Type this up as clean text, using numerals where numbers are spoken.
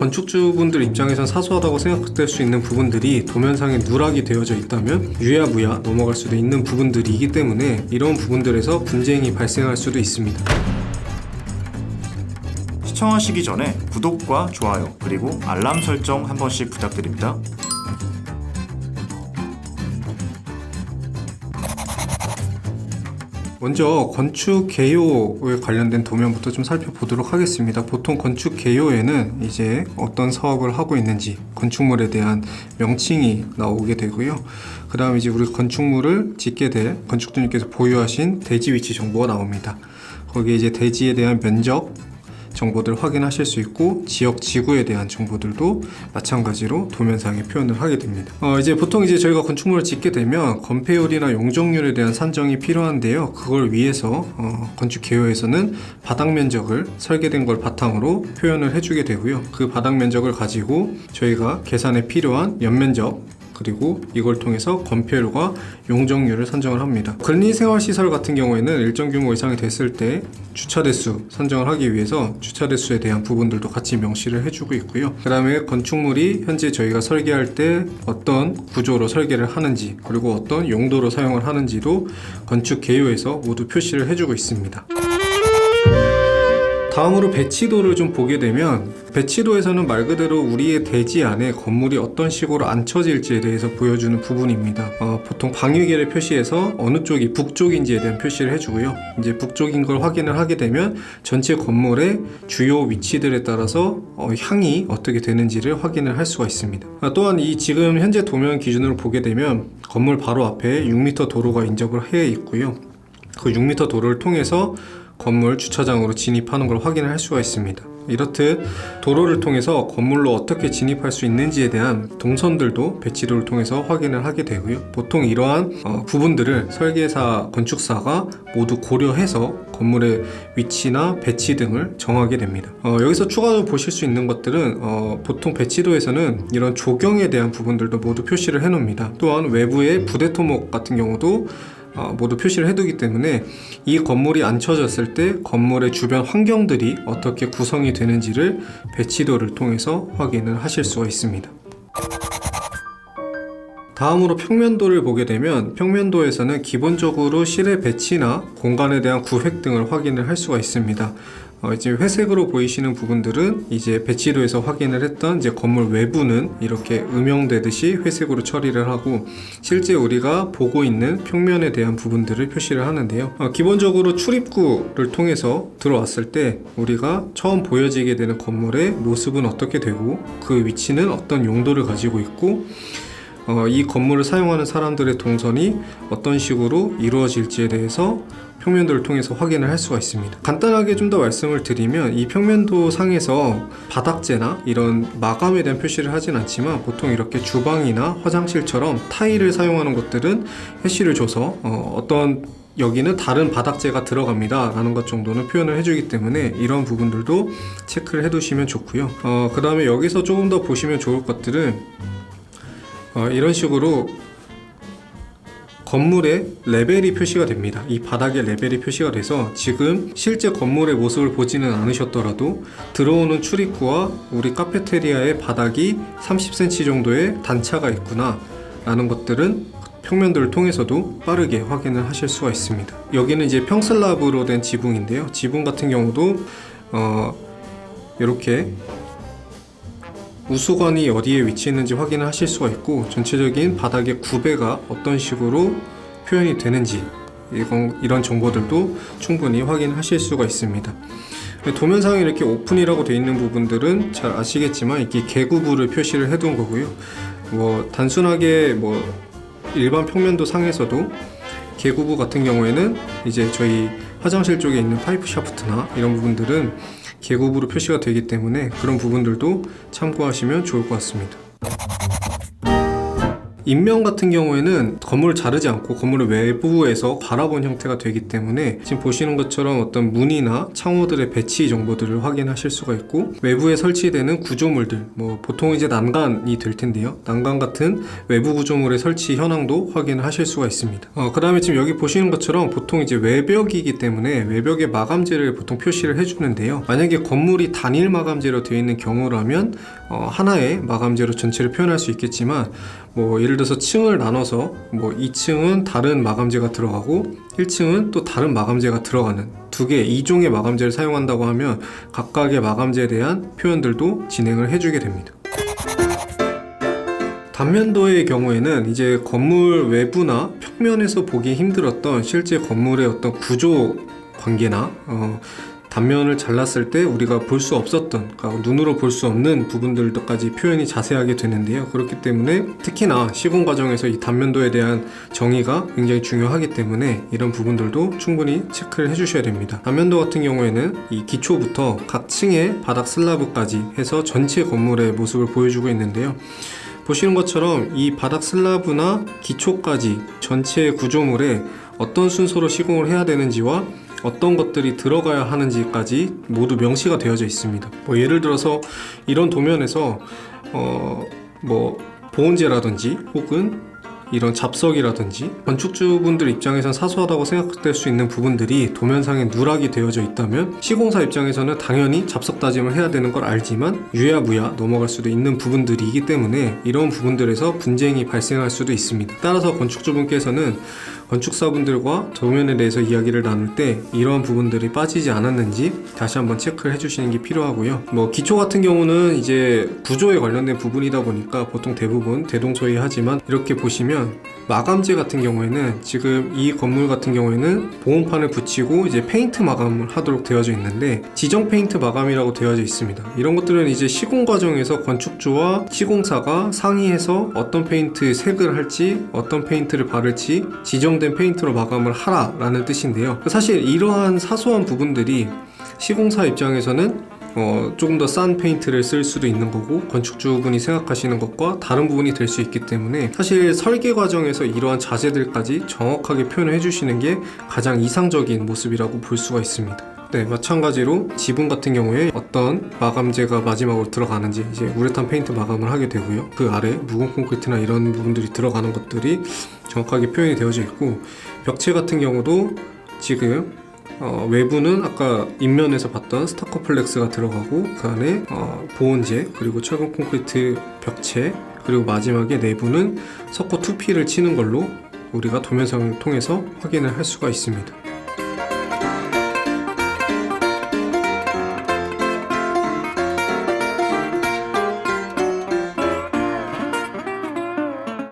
건축주분들 입장에선 사소하다고 생각될 수 있는 부분들이 도면상에 누락이 되어져 있다면 유야무야 넘어갈 수도 있는 부분들이기 때문에 이런 부분들에서 분쟁이 발생할 수도 있습니다. 시청하시기 전에 구독과 좋아요 그리고 알람 설정 한 번씩 부탁드립니다. 먼저 건축 개요에 관련된 도면부터 좀 살펴보도록 하겠습니다. 보통 건축 개요에는 이제 어떤 사업을 하고 있는지 건축물에 대한 명칭이 나오게 되고요. 그 다음에 이제 우리 건축물을 짓게 될 건축주님께서 보유하신 대지 위치 정보가 나옵니다. 거기에 이제 대지에 대한 면적 정보들 확인하실 수 있고 지역 지구에 대한 정보들도 마찬가지로 도면상에 표현을 하게 됩니다. 이제 보통 저희가 건축물을 짓게 되면 건폐율이나 용적률에 대한 산정이 필요한데요. 그걸 위해서 건축 개요에서는 바닥 면적을 설계된 걸 바탕으로 표현을 해주게 되고요. 그 바닥 면적을 가지고 저희가 계산에 필요한 연면적 그리고 이걸 통해서 건폐율과 용적률을 산정을 합니다. 근린생활시설 같은 경우에는 일정 규모 이상이 됐을 때 주차 대수 산정을 하기 위해서 주차 대수에 대한 부분들도 같이 명시를 해주고 있고요. 그 다음에 건축물이 현재 저희가 설계할 때 어떤 구조로 설계를 하는지 그리고 어떤 용도로 사용을 하는지도 건축 개요에서 모두 표시를 해주고 있습니다. 다음으로 배치도를 좀 보게 되면 배치도에서는 말 그대로 우리의 대지 안에 건물이 어떤 식으로 앉혀질지에 대해서 보여주는 부분입니다. 보통 방위계를 표시해서 어느 쪽이 북쪽인지에 대한 표시를 해주고요. 이제 북쪽인 걸 확인을 하게 되면 전체 건물의 주요 위치들에 따라서 향이 어떻게 되는지를 확인을 할 수가 있습니다. 또한 이 지금 현재 도면 기준으로 보게 되면 건물 바로 앞에 6m 도로가 인접을 해 있고요. 그 6m 도로를 통해서 건물 주차장으로 진입하는 걸 확인을 할 수가 있습니다. 이렇듯 도로를 통해서 건물로 어떻게 진입할 수 있는지에 대한 동선들도 배치도를 통해서 확인을 하게 되고요. 보통 이러한 부분들을 설계사, 건축사가 모두 고려해서 건물의 위치나 배치 등을 정하게 됩니다. 여기서 추가로 보실 수 있는 것들은 보통 배치도에서는 이런 조경에 대한 부분들도 모두 표시를 해 놓습니다. 또한 외부의 부대 토목 같은 경우도 모두 표시를 해두기 때문에 이 건물이 앉혀졌을 때 건물의 주변 환경들이 어떻게 구성이 되는지를 배치도를 통해서 확인을 하실 수가 있습니다. 다음으로 평면도를 보게 되면 평면도에서는 기본적으로 실의 배치나 공간에 대한 구획 등을 확인을 할 수가 있습니다. 이제 회색으로 보이시는 부분들은 이제 배치도에서 확인을 했던 이제 건물 외부는 이렇게 음영되듯이 회색으로 처리를 하고 실제 우리가 보고 있는 평면에 대한 부분들을 표시를 하는데요. 기본적으로 출입구를 통해서 들어왔을 때 우리가 처음 보여지게 되는 건물의 모습은 어떻게 되고 그 위치는 어떤 용도를 가지고 있고 이 건물을 사용하는 사람들의 동선이 어떤 식으로 이루어질지에 대해서 평면도를 통해서 확인을 할 수가 있습니다. 간단하게 좀 더 말씀을 드리면 이 평면도 상에서 바닥재나 이런 마감에 대한 표시를 하진 않지만 보통 이렇게 주방이나 화장실처럼 타일을 사용하는 것들은 해시를 줘서 어떤 여기는 다른 바닥재가 들어갑니다 라는 것 정도는 표현을 해주기 때문에 이런 부분들도 체크를 해두시면 좋고요. 그 다음에 여기서 조금 더 보시면 좋을 것들은 이런 식으로 건물의 레벨이 표시가 됩니다. 이 바닥에 레벨이 표시가 돼서 지금 실제 건물의 모습을 보지는 않으셨더라도 들어오는 출입구와 우리 카페테리아의 바닥이 30cm 정도의 단차가 있구나 라는 것들은 평면도를 통해서도 빠르게 확인을 하실 수가 있습니다. 여기는 이제 평슬랍으로 된 지붕인데요. 지붕 같은 경우도 이렇게 우수관이 어디에 위치했는지 확인을 하실 수가 있고 전체적인 바닥의 구배가 어떤 식으로 표현이 되는지 이런 정보들도 충분히 확인하실 수가 있습니다. 도면상에 이렇게 오픈이라고 되어 있는 부분들은 잘 아시겠지만 이렇게 개구부를 표시를 해둔 거고요. 단순하게 일반 평면도 상에서도 개구부 같은 경우에는 이제 저희 화장실 쪽에 있는 파이프 샤프트나 이런 부분들은 계급으로 표시가 되기 때문에 그런 부분들도 참고하시면 좋을 것 같습니다. 인명 같은 경우에는 건물을 자르지 않고 건물을 외부에서 바라본 형태가 되기 때문에 지금 보시는 것처럼 어떤 문이나 창호들의 배치 정보들을 확인하실 수가 있고, 외부에 설치되는 구조물들, 뭐 보통 이제 난간이 될 텐데요, 난간 같은 외부 구조물의 설치 현황도 확인하실 수가 있습니다. 그 다음에 지금 여기 보시는 것처럼 보통 이제 외벽이기 때문에 외벽에 마감재를 보통 표시를 해주는데요, 만약에 건물이 단일 마감재로 되어 있는 경우라면 하나의 마감재로 전체를 표현할 수 있겠지만, 뭐 예를 들어서 층을 나눠서 뭐 2층은 다른 마감재가 들어가고 1층은 또 다른 마감재가 들어가는 두 개, 2종의 마감재를 사용한다고 하면 각각의 마감재에 대한 표현들도 진행을 해주게 됩니다. 단면도의 경우에는 이제 건물 외부나 평면에서 보기 힘들었던 실제 건물의 어떤 구조 관계나 단면을 잘랐을 때 우리가 볼 수 없었던, 그러니까 눈으로 볼 수 없는 부분들까지 표현이 자세하게 되는데요. 그렇기 때문에 특히나 시공 과정에서 이 단면도에 대한 정의가 굉장히 중요하기 때문에 이런 부분들도 충분히 체크를 해주셔야 됩니다. 단면도 같은 경우에는 이 기초부터 각 층의 바닥 슬라브까지 해서 전체 건물의 모습을 보여주고 있는데요. 보시는 것처럼 이 바닥 슬라브나 기초까지 전체 구조물에 어떤 순서로 시공을 해야 되는지와 어떤 것들이 들어가야 하는지까지 모두 명시가 되어져 있습니다. 뭐 예를 들어서 이런 도면에서 뭐 보온재라든지 혹은 이런 잡석이라든지 건축주분들 입장에선 사소하다고 생각될 수 있는 부분들이 도면상에 누락이 되어져 있다면 시공사 입장에서는 당연히 잡석 다짐을 해야 되는 걸 알지만 유야무야 넘어갈 수도 있는 부분들이기 때문에 이런 부분들에서 분쟁이 발생할 수도 있습니다. 따라서 건축주분께서는 건축사분들과 도면에 대해서 이야기를 나눌 때 이러한 부분들이 빠지지 않았는지 다시 한번 체크를 해주시는 게 필요하고요. 뭐 기초 같은 경우는 이제 구조에 관련된 부분이다 보니까 보통 대부분 대동소이하지만, 이렇게 보시면 마감재 같은 경우에는 지금 이 건물 같은 경우에는 보온판을 붙이고 이제 페인트 마감을 하도록 되어져 있는데 지정 페인트 마감이라고 되어져 있습니다. 이런 것들은 이제 시공 과정에서 건축주와 시공사가 상의해서 어떤 페인트 색을 할지 어떤 페인트를 바를지 지정된 페인트로 마감을 하라라는 뜻인데요. 사실 이러한 사소한 부분들이 시공사 입장에서는 조금 더 싼 페인트를 쓸 수도 있는 거고 건축주분이 생각하시는 것과 다른 부분이 될 수 있기 때문에 사실 설계 과정에서 이러한 자재들까지 정확하게 표현을 해주시는 게 가장 이상적인 모습이라고 볼 수가 있습니다. 네, 마찬가지로 지붕 같은 경우에 어떤 마감재가 마지막으로 들어가는지 이제 우레탄 페인트 마감을 하게 되고요. 그 아래 묵은 콘크리트나 이런 부분들이 들어가는 것들이 정확하게 표현이 되어져 있고, 벽체 같은 경우도 지금 외부는 아까 인면에서 봤던 스타커플렉스가 들어가고 그 안에 보온재 그리고 철근 콘크리트 벽체, 그리고 마지막에 내부는 석고 2P를 치는 걸로 우리가 도면상을 통해서 확인을 할 수가 있습니다.